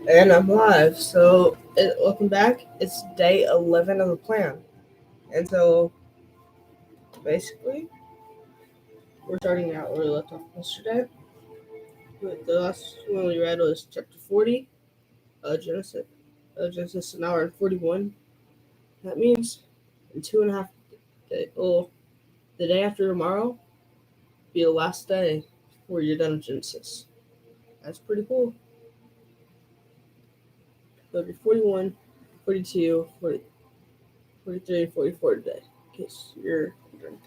And I'm live. Welcome back. It's day 11 of the plan. And so, basically, we're starting out where we left off yesterday. The last one we read was chapter 40, Genesis. Genesis, an hour and 41. That means in 2.5 days, the day after tomorrow, be the last day before you're done with Genesis. That's pretty cool. So it'll be 41, 42, 40, 43, and 44 today, in case you're wondering.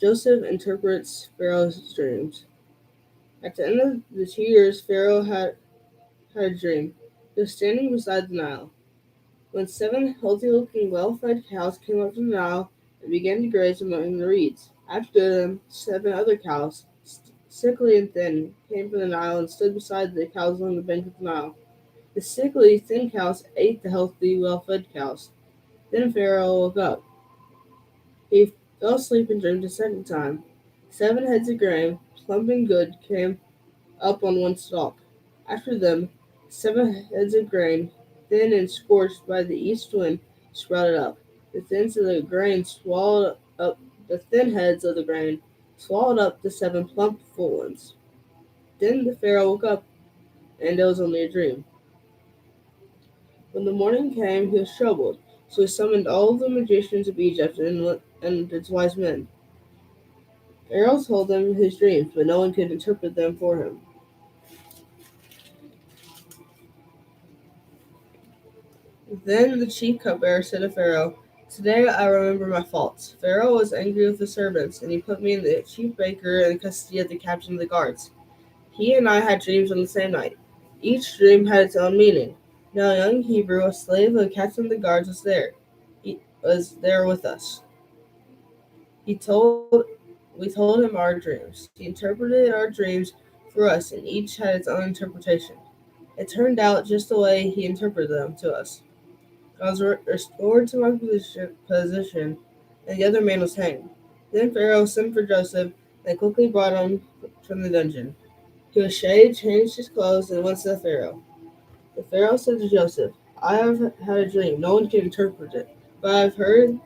Joseph interprets Pharaoh's dreams. At the end of the 2 years, Pharaoh had a dream. He was standing beside the Nile, when seven healthy-looking, well-fed cows came up from the Nile and began to graze among the reeds. After them, seven other cows, sickly and thin, came from the Nile and stood beside the cows along the bank of the Nile. The sickly, thin cows ate the healthy, well-fed cows. Then Pharaoh woke up. He fell asleep and dreamed a second time. Seven heads of grain, plump and good, came up on one stalk. After them, seven heads of grain, thin and scorched by the east wind, sprouted up. The thins of the grain swallowed up the thin heads of the grain, swallowed up the seven plump full ones. Then the Pharaoh woke up, and it was only a dream. When the morning came, he was troubled, so he summoned all the magicians of Egypt and its wise men. Pharaoh told them his dreams, but no one could interpret them for him. Then the chief cupbearer said to Pharaoh, "Today I remember my faults. Pharaoh was angry with the servants, and he put me and the chief baker in the custody of the captain of the guards. He and I had dreams on the same night. Each dream had its own meaning. Now a young Hebrew, a slave of the captain of the guards, was there. He was there with us. He told we told him our dreams. He interpreted our dreams for us, and each had its own interpretation. It turned out just the way he interpreted them to us. I was restored to my position, and the other man was hanged. Then Pharaoh sent for Joseph and quickly brought him from the dungeon. He was shaved, changed his clothes, and went to the Pharaoh. The Pharaoh said to Joseph, "I have had a dream. No one can interpret it, but I have heard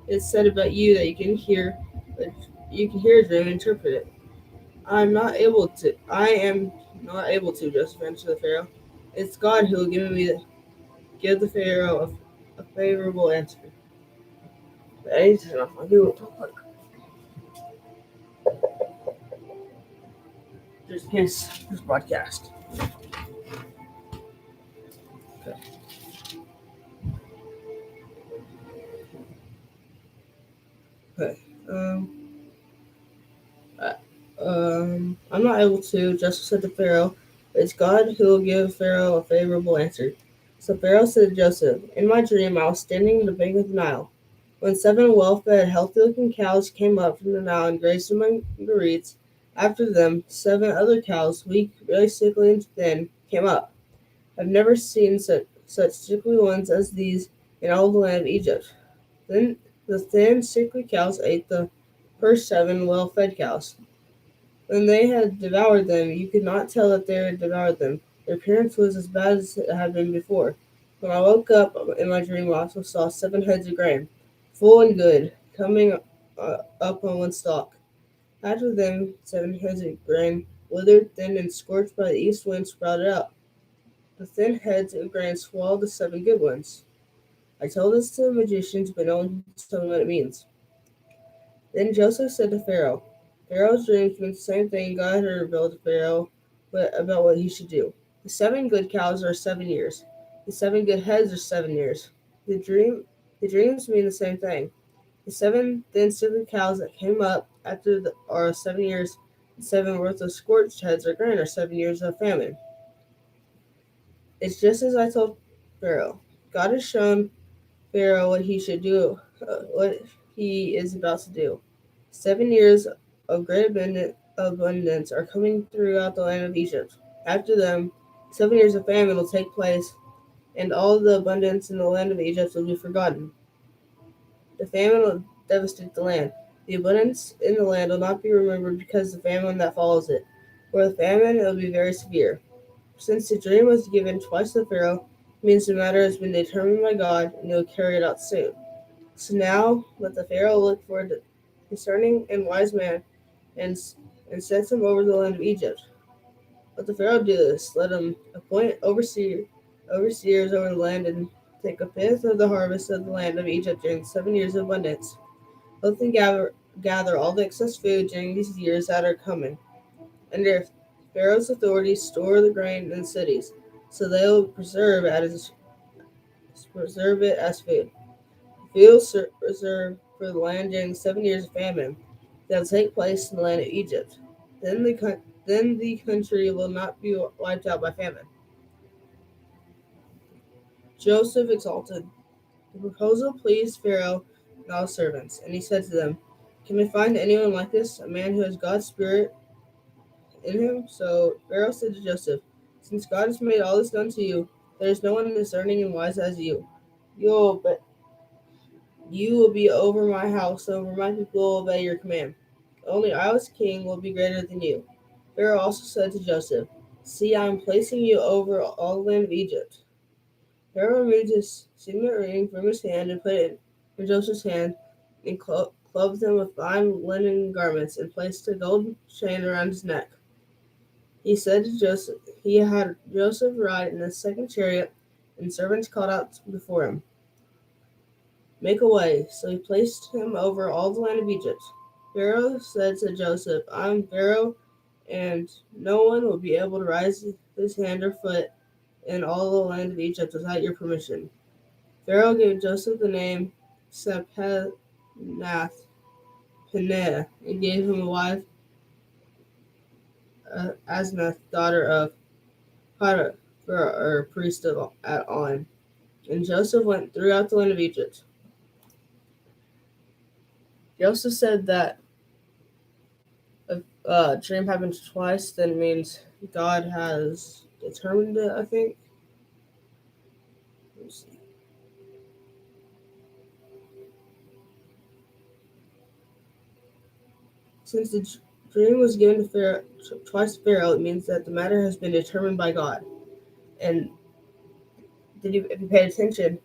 it said about you that you can hear a dream and interpret it. I am not able to. I am not able to." Joseph answered the Pharaoh. "It's God who will give the Pharaoh a favorable answer." I need to turn off my Google Talk just in case this broadcast. Okay. Okay. Um. I, I'm not able to. Joseph said to Pharaoh, "It's God who will give Pharaoh a favorable answer." So Pharaoh said to Joseph, "In my dream, I was standing on the bank of the Nile, when seven well-fed, healthy-looking cows came up from the Nile and grazed among the reeds. After them, seven other cows, weak, very sickly and thin, came up. I've never seen such sickly ones as these in all the land of Egypt. Then the thin, sickly cows ate the first seven well-fed cows. When they had devoured them, you could not tell that they had devoured them. Their appearance was as bad as it had been before. When I woke up in my dream, I also saw seven heads of grain, full and good, coming up on one stalk. After them, seven heads of grain, withered, thin, and scorched by the east wind, sprouted up. The thin heads of grain swallowed the seven good ones. I told this to the magicians, but no one could tell me what it means." Then Joseph said to Pharaoh, "Pharaoh's dreams meant the same thing God had revealed to Pharaoh about what he should do. The seven good cows are 7 years. The seven good heads are 7 years. The dream, the dreams mean the same thing. The seven thin sickly cows that came up are 7 years. The seven worthless scorched heads or grain are 7 years of famine. It's just as I told Pharaoh. God has shown Pharaoh what he should do, what he is about to do. 7 years of great abundance are coming throughout the land of Egypt. After them, 7 years of famine will take place, and all the abundance in the land of Egypt will be forgotten. The famine will devastate the land. The abundance in the land will not be remembered because of the famine that follows it. For the famine, it will be very severe. Since the dream was given twice to Pharaoh, it means the matter has been determined by God and he will carry it out soon. So now let the Pharaoh look for a discerning and wise man and, and set him over the land of Egypt. Let the Pharaoh do this. Let him appoint overseers over the land and take a fifth of the harvest of the land of Egypt during 7 years of abundance. Let them gather all the excess food during these years that are coming. Under Pharaoh's authority, store the grain in the cities, so they will preserve it as food. Food reserved for the land during 7 years of famine that will take place in the land of Egypt. Then the country will not be wiped out by famine. Joseph exalted. The proposal pleased Pharaoh and all his servants, and he said to them, "Can we find anyone like this, a man who has God's Spirit in him?" So Pharaoh said to Joseph, "Since God has made all this known to you, there is no one discerning and wise as you. But you will be over my house, over my people will obey your command. Only I, as king, will be greater than you." Pharaoh also said to Joseph, "See, I am placing you over all the land of Egypt." Pharaoh removed his signet ring from his hand and put it in Joseph's hand, and clothed him with fine linen garments, and placed a gold chain around his neck. He said to Joseph, he had Joseph ride in a second chariot, and servants called out before him, "Make a way." So he placed him over all the land of Egypt. Pharaoh said to Joseph, "I am Pharaoh, and no one will be able to raise his hand or foot in all the land of Egypt without your permission." Pharaoh gave Joseph the name Sephenath Paneah and gave him a wife, Asnath, daughter of Potiphar, or priest at On. And Joseph went throughout the land of Egypt. Joseph said that if a dream happens twice, then it means God has determined it, I think. Let's see. Since the dream was given to Pharaoh, twice to Pharaoh, it means that the matter has been determined by God. And if you paid attention,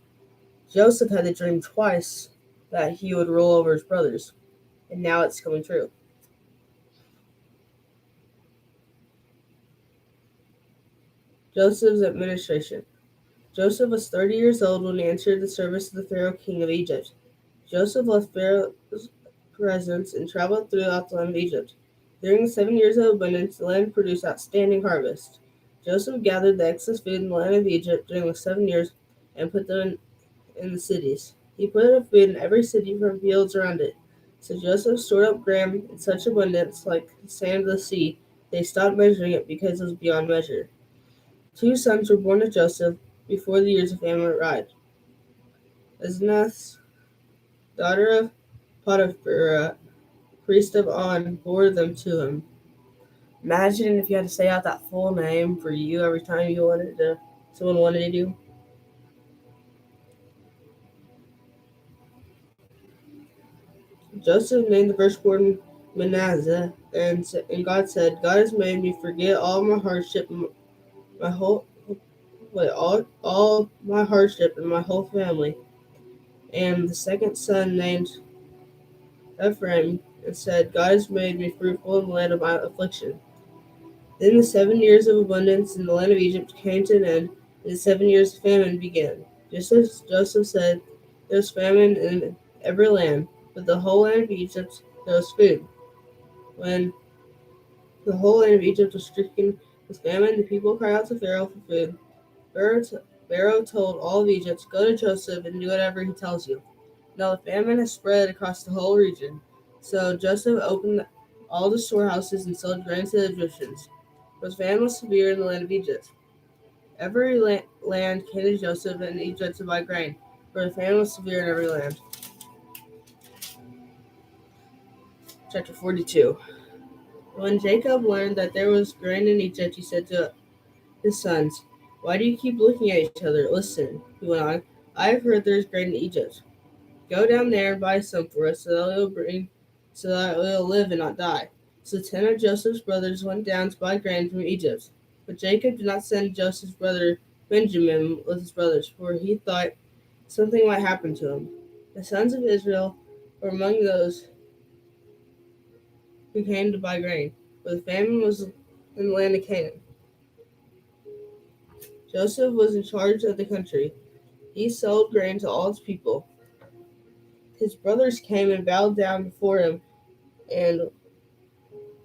Joseph had the dream twice that he would rule over his brothers, and now it's coming true. Joseph's administration. Joseph was 30 years old when he entered the service of the Pharaoh king of Egypt. Joseph left Pharaoh's presence and traveled throughout the land of Egypt. During the 7 years of abundance, the land produced outstanding harvest. Joseph gathered the excess food in the land of Egypt during the 7 years and put them in the cities. He put up food in every city from fields around it. So Joseph stored up grain in such abundance, like the sand of the sea, they stopped measuring it because it was beyond measure. Two sons were born to Joseph before the years of famine arrived. Asnath's daughter of Potiphar, priest of On, bore them to him. Imagine if you had to say out that full name for you every time someone wanted you. Joseph named the firstborn Manasseh, and God said, "God has made me forget all my hardship, my whole all my hardship and my whole family." And the second son named Ephraim and said, "God has made me fruitful in the land of my affliction." Then the 7 years of abundance in the land of Egypt came to an end, and the 7 years of famine began. Just as Joseph said, there was famine in every land, but the whole land of Egypt there was food. When the whole land of Egypt was stricken with famine, the people cried out to Pharaoh for food. Pharaoh told all of Egypt, "Go to Joseph and do whatever he tells you." Now the famine has spread across the whole region. So Joseph opened all the storehouses and sold grain to the Egyptians. For the famine was severe in the land of Egypt. Every land came to Joseph and Egypt to buy grain, for the famine was severe in every land. Chapter 42. When Jacob learned that there was grain in Egypt, he said to his sons, "Why do you keep looking at each other? Listen," he went on, "I have heard there is grain in Egypt. Go down there and buy some for us, so that we'll live and not die." So 10 of Joseph's brothers went down to buy grain from Egypt. But Jacob did not send Joseph's brother Benjamin with his brothers, for he thought something might happen to him. The sons of Israel were among those who came to buy grain, for the famine was in the land of Canaan. Joseph was in charge of the country. He sold grain to all his people. His brothers came and bowed down before him and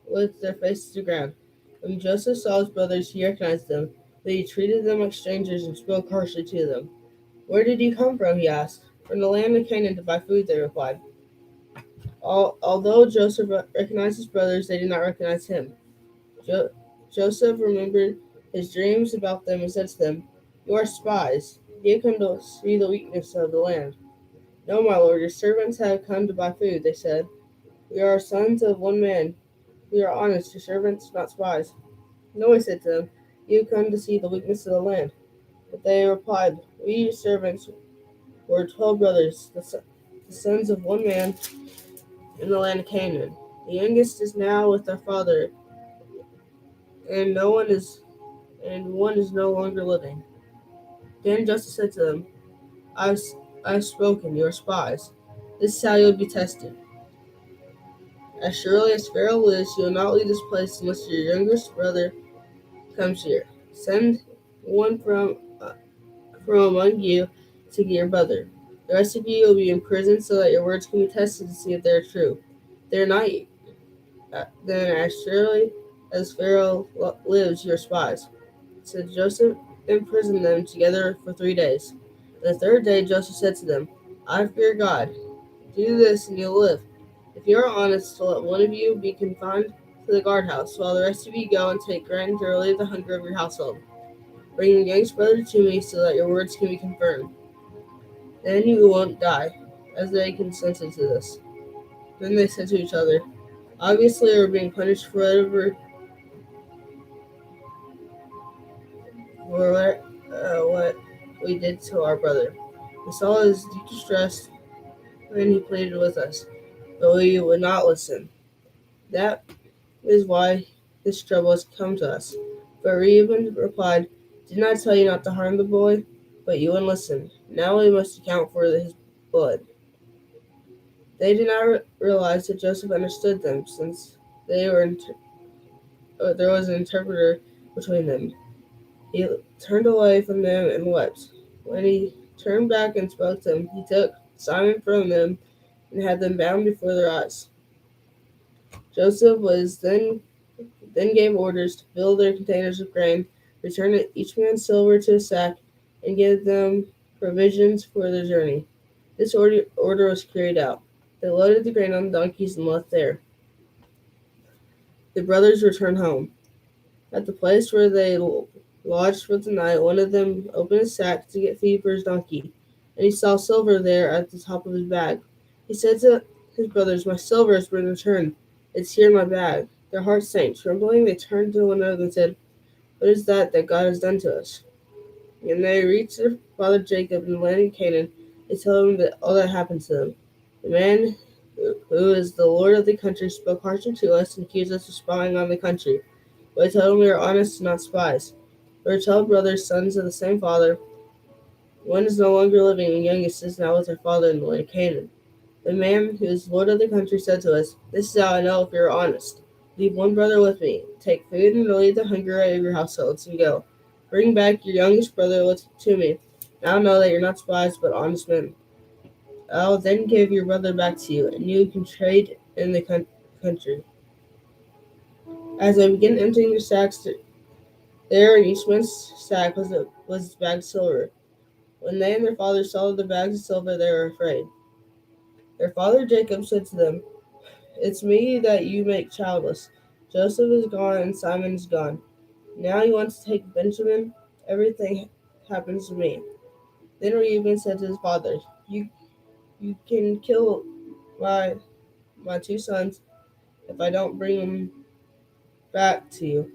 with their faces to the ground. When Joseph saw his brothers, he recognized them, but he treated them like strangers and spoke harshly to them. Where did you come from? He asked. From the land of Canaan to buy food, they replied. Although Joseph recognized his brothers, they did not recognize him. Jo- Joseph remembered his dreams about them and said to them, You are spies. You come to see the weakness of the land. No, my lord, your servants have come to buy food, they said. We are sons of one man. We are honest, your servants, not spies. No, he said to them, You have come to see the weakness of the land. But they replied, We, your servants, were 12 brothers, the sons of one man in the land of Canaan. The youngest is now with our father, and one is no longer living. Then Joseph said to them, I've, I've spoken, you are spies. This is how you will be tested. As surely as Pharaoh lives, you will not leave this place unless your youngest brother comes here. Send one from among you to get your brother. The rest of you will be in prison so that your words can be tested to see if they are true. They are not. Then, as surely as Pharaoh lives, you are spies. So Joseph imprisoned them together for 3 days. On the third day, Joseph said to them, I fear God. Do this and you'll live. If you are honest, let one of you be confined to the guardhouse, while the rest of you go and take grain to relieve the hunger of your household. Bring your youngest brother to me so that your words can be confirmed. Then you won't die, as they consented to this. Then they said to each other, Obviously we're being punished for what we did to our brother. We saw his deep distress when he pleaded with us, but we would not listen. That is why this trouble has come to us. But Reuben replied, Didn't I tell you not to harm the boy? But you wouldn't listen. Now we must account for his blood. They did not realize that Joseph understood them, since there was an interpreter between them. He turned away from them and wept. When he turned back and spoke to them, he took Simon from them and had them bound before their eyes. Joseph was then gave orders to fill their containers with grain, return each man's silver to his sack, and give them provisions for their journey. This order was carried out. They loaded the grain on donkeys and left there. The brothers returned home. At the place where they lodged for the night, one of them opened his sack to get feed for his donkey, and he saw silver there at the top of his bag. He said to his brothers, My silver has been returned. It's here in my bag. Their hearts sank. Trembling, they turned to one another and said, What is that God has done to us? And they reached their father Jacob in the land of Canaan. They told him that all that happened to them. The man who is the lord of the country spoke harshly to us and accused us of spying on the country. But I told him we are honest and not spies. We are 12 brothers, sons of the same father. One is no longer living, and the youngest is now with her father in the land of Canaan. The man who is lord of the country said to us, This is how I know if you are honest. Leave one brother with me. Take food and relieve the hunger of your households, and go. Bring back your youngest brother to me. Now know that you're not spies, but honest men. I'll then give your brother back to you, and you can trade in the country. As they began emptying their sacks, there in each man's sack was his bag of silver. When they and their father saw the bags of silver, they were afraid. Their father Jacob said to them, It's me that you make childless. Joseph is gone and Simon is gone. Now you want to take Benjamin? Everything happens to me. Then Reuben said to his father, You can kill my my two sons if I don't bring them back to you.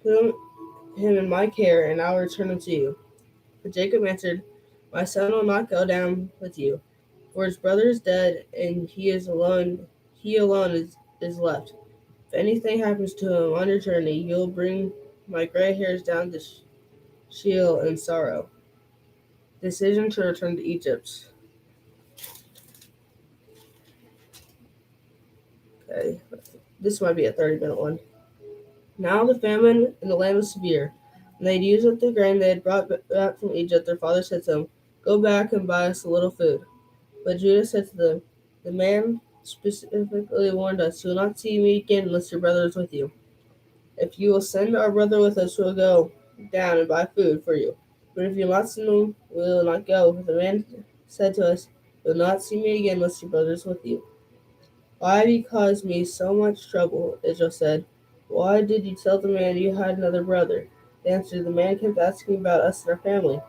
Put him in my care, and I'll return him to you. But Jacob answered, My son will not go down with you, for his brother is dead, and he alone is left. If anything happens to him on your journey, you'll bring my gray hairs down to Sheol in sorrow. Decision to return to Egypt. Okay, this might be a 30-minute one. Now the famine in the land was severe, and they had used up the grain they had brought back from Egypt. Their father said to them, "Go back and buy us a little food." But Judah said to them, "The man specifically warned us, 'You will not see me again unless your brother is with you. If you will send our brother with us, we will go down and buy food for you. But if you will not send him, we will not go." The man said to us, "You will not see me again unless your brother is with you." "Why have you caused me so much trouble?" Israel said. "Why did you tell the man you had another brother?" They answered, "The man kept asking about us and our family.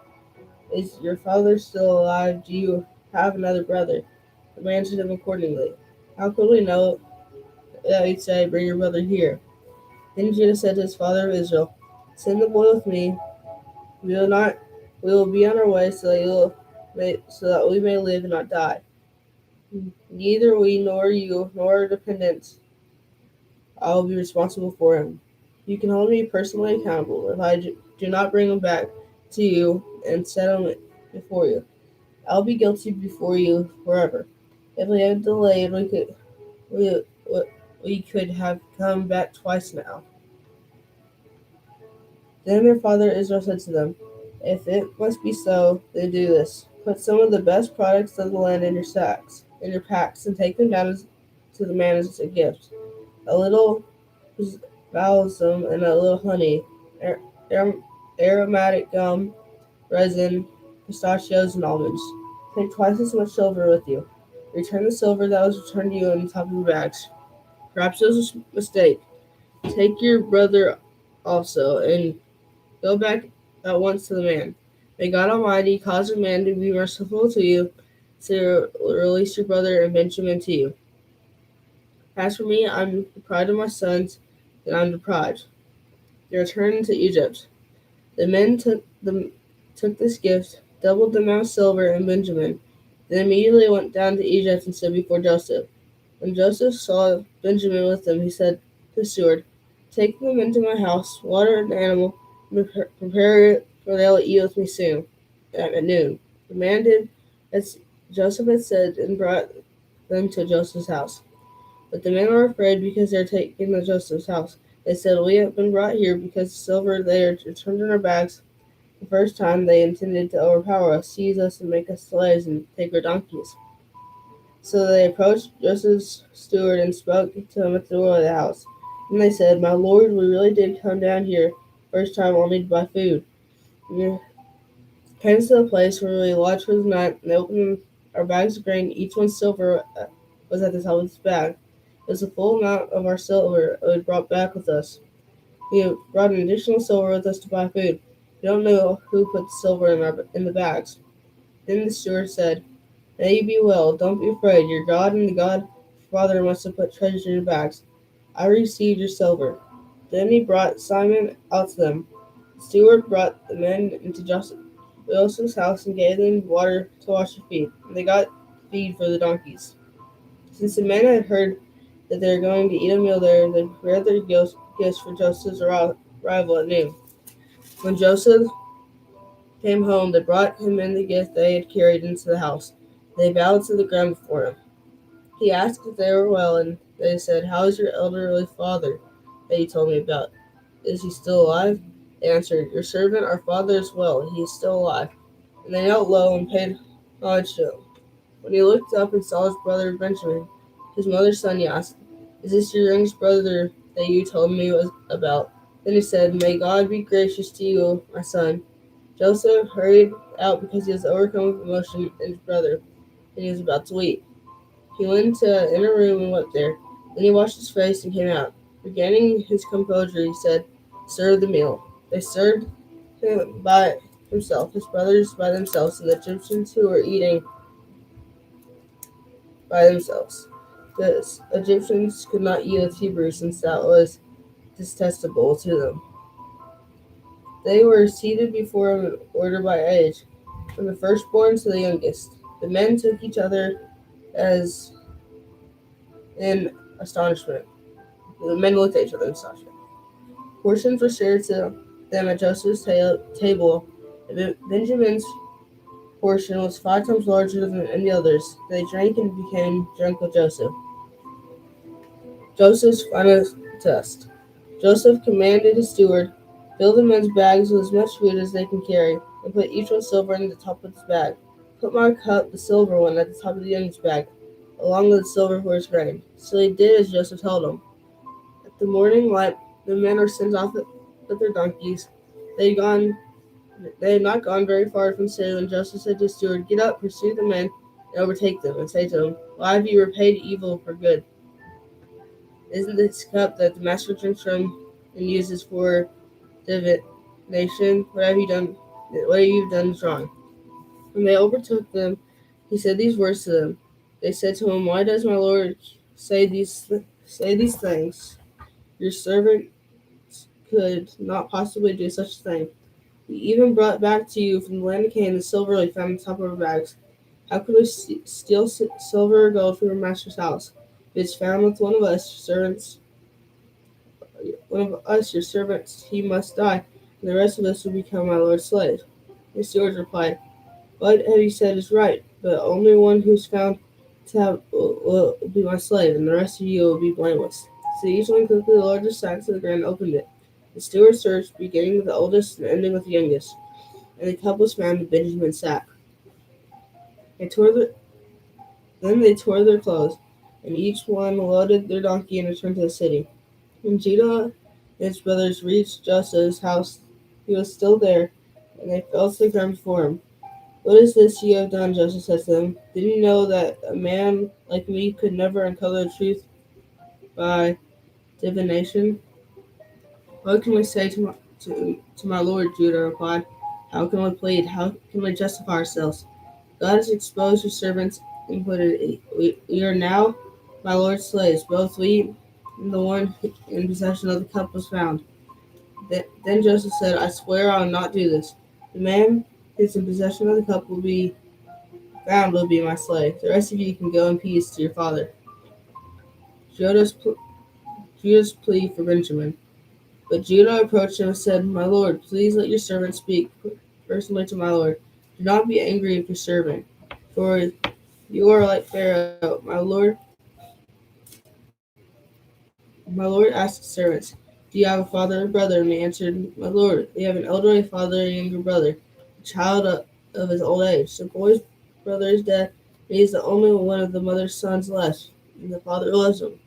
'Is your father still alive? Do you have another brother?' The man answered him accordingly. 'How could we know that he'd say, 'Bring your brother here'?" Then Judah said to his father Israel, "Send the boy with me. We will not. We will be on our way so that we may live and not die. Neither we nor you nor our dependents. I will be responsible for him. You can hold me personally accountable if I do not bring him back to you and set him before you. I'll be guilty before you forever. If we had delayed, we, we could have come back twice now." Then their father Israel said to them, "If it must be so, then do this. Put some of the best products of the land in your packs, and take them down to the man as a gift. A little balsam and a little honey, aromatic gum, resin, pistachios, and almonds. Take twice as much silver with you. Return the silver that was returned to you on the top of your bags. Perhaps it was a mistake. Take your brother also, and go back at once to the man. May God Almighty cause the man to be merciful to you, to release your brother and Benjamin to you. As for me, I'm deprived of my sons, and I'm deprived. They returned to Egypt. The men took this gift, doubled the amount of silver in Benjamin, then immediately went down to Egypt and stood before Joseph. When Joseph saw Benjamin with them, he said to the steward, "Take them into my house, water the animal, and prepare it, for they will eat with me soon, at noon." The man did as Joseph had said and brought them to Joseph's house. But the men were afraid because they were taken to Joseph's house. They said, "We have been brought here because the silver they are returned in our bags. The first time they intended to overpower us, seize us, and make us slaves, and take our donkeys." So they approached Joseph's steward and spoke to him at the door of the house. And they said, "My lord, we really did come down here first time only to buy food. We came to the place where we lodged for the night, and they opened our bags of grain. Each one's silver was at the top of his bag. It was the full amount of our silver we had brought back with us. We have brought an additional silver with us to buy food. We don't know who put the silver in the bags." Then the steward said, "May you be well. Don't be afraid. Your God and the God Father must have put treasure in your bags. I received your silver." Then he brought Simon out to them. The steward brought the men into Joseph's house and gave them water to wash their feet, and they got feed for the donkeys. Since the men had heard that they were going to eat a meal there, they prepared their gifts for Joseph's arrival at noon. When Joseph came home, they brought him in the gift they had carried into the house. They bowed to the ground before him. He asked if they were well, and they said, "How is your elderly father that you told me about? Is he still alive?" They answered, "Your servant, our father, is well. He is still alive." And they knelt low and paid homage to him. When he looked up and saw his brother Benjamin, his mother's son, he asked, "Is this your youngest brother that you told me about?" Then he said, "May God be gracious to you, my son." Joseph hurried out because he was overcome with emotion at his brother, and he was about to weep. He went into an inner room and wept there. Then he washed his face and came out. Regaining his composure, he said, "Serve the meal." They served him by himself, his brothers by themselves, and the Egyptians who were eating by themselves. The Egyptians could not eat with Hebrews, since that was detestable to them. They were seated before him in order by age, from the firstborn to the youngest. The men took each other as in astonishment. The men looked at each other in astonishment. Portions were shared to them at Joseph's table. Benjamin's portion was 5 times larger than any others. They drank and became drunk with Joseph. Joseph's final test. Joseph commanded his steward, fill the men's bags with as much food as they can carry, and put each one's silver in the top of his bag. Put my cup, the silver one, at the top of the young's bag, along with the silver for his grain. So they did as Joseph told them. At the morning light, the men were sent off with their donkeys. They had gone They had not gone very far from the city when Joseph said to his steward, get up, pursue the men, and overtake them, and say to them, why have you repaid evil for good? Isn't this cup that the master drinks from and uses for divination? What have you done is wrong. When they overtook them, he said these words to them. They said to him, why does my lord say these things? Your servant could not possibly do such a thing. We even brought back to you from the land of Canaan the silver we found on the top of our bags. How could we steal silver or gold from your master's house? If it's found with your servants, he must die, and the rest of us will become my lord's slave. The steward replied, what have you said is right, but only one who's found to have will be my slave, and the rest of you will be blameless. So each one quickly lowered the sack to the ground and opened it. The steward searched, beginning with the oldest and ending with the youngest, and the cup was found in Benjamin's sack. Then they tore their clothes, and each one loaded their donkey and returned to the city. When Judah and his brothers reached Joseph's house, he was still there, and they fell to the ground before him. What is this you have done? Joseph said to them. Didn't you know that a man like me could never uncover the truth by divination? What can we say to my lord? Judah replied. How can we plead? How can we justify ourselves? God has exposed your servants and put it. We are now my lord's slaves, both we and the one in possession of the cup was found. Then Joseph said, I swear I will not do this. The man who is in possession of the cup will be my slave. The rest of you can go in peace to your father. Judah's, Judah's plea for Benjamin. But Judah approached him and said, my lord, please let your servant speak personally to my lord. Do not be angry with your servant, for you are like Pharaoh. My lord asked his servants, do you have a father or brother? And they answered, my lord, we have an elderly father and a younger brother, a child of his old age. The boy's brother is dead, and he is the only one of the mother's sons left, and the father loves him.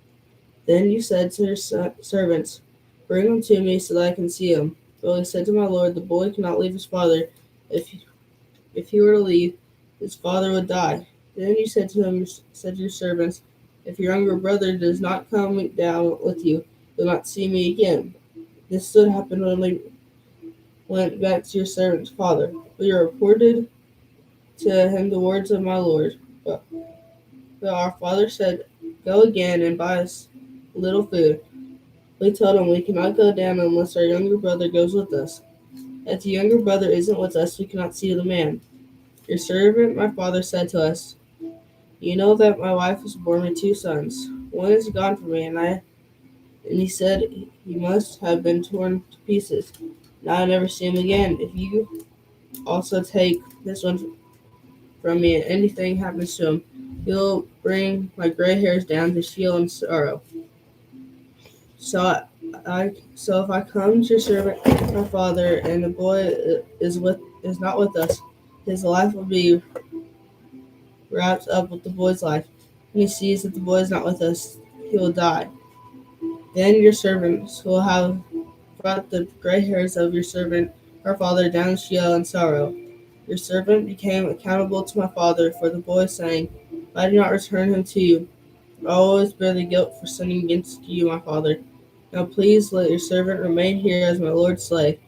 Then you said to your servants, bring him to me so that I can see him. But he said to my lord, the boy cannot leave his father. If he were to leave, his father would die. Then you said to your servants, if your younger brother does not come down with you, you'll not see me again. This would happen when we went back to your servant's father. We reported to him the words of my lord. But our father said, go again and buy us a little food. We told him we cannot go down unless our younger brother goes with us. If the younger brother isn't with us, we cannot see the man. Your servant, my father, said to us, you know that my wife has borne me 2 sons. One is gone from me, and he said he must have been torn to pieces. Now I never see him again. If you also take this one from me and anything happens to him, he'll bring my gray hairs down to Sheol in sorrow. So if I come to your servant, my father, and the boy is not with us, his life will be wrapped up with the boy's life. When he sees that the boy is not with us, he will die. Then your servants will have brought the gray hairs of your servant, our father, down to Sheol in sorrow. Your servant became accountable to my father for the boy, saying, I do not return him to you. I always bear the guilt for sinning against you, my father. Now please let your servant remain here as my lord's slave.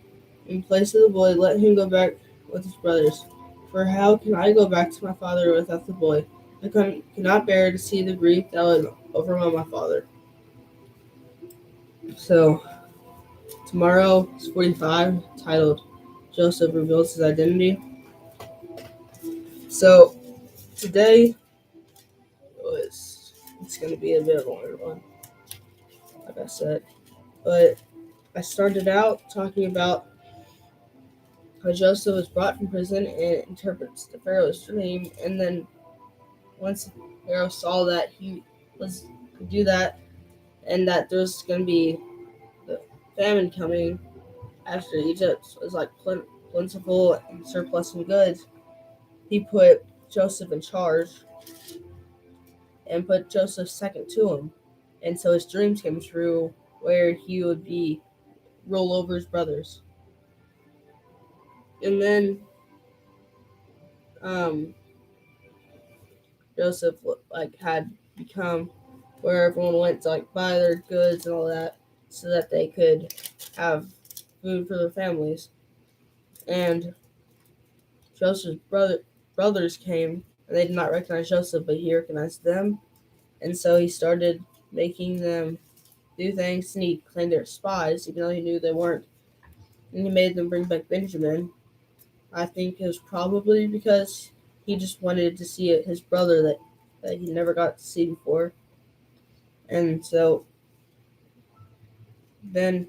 In place of the boy, let him go back with his brothers. For how can I go back to my father without the boy? I cannot bear to see the grief that would overwhelm my father. So, tomorrow is 45, titled Joseph Reveals His Identity. So, today it's going to be a bit of a longer one, like I said. But I started out talking about how Joseph was brought from prison and interprets the Pharaoh's dream, and then once Pharaoh saw that he was could do that, and that there's going to be the famine coming after Egypt was like plentiful and surplus in goods, he put Joseph in charge and put Joseph second to him. And so his dreams came true where he would be rule over his brothers. And then um, Joseph like had become where everyone went to like buy their goods and all that so that they could have food for their families. And Joseph's brothers came and they did not recognize Joseph, but he recognized them. And so he started making them do things, and he claimed they were spies, even though he knew they weren't. And he made them bring back Benjamin. I think it was probably because he just wanted to see his brother that he never got to see before. And so then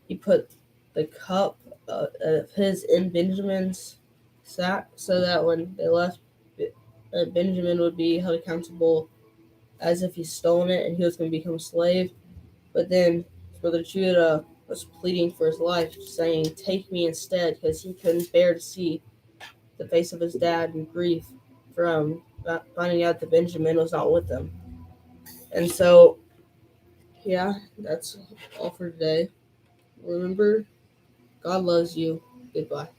he put the cup of his in Benjamin's sack so that when they left, Benjamin would be held accountable as if he's stolen it and he was going to become a slave. But then his brother Judah was pleading for his life, saying, "Take me instead," because he couldn't bear to see the face of his dad in grief from finding out that Benjamin was not with them. And so, yeah, that's all for today. Remember, God loves you. Goodbye.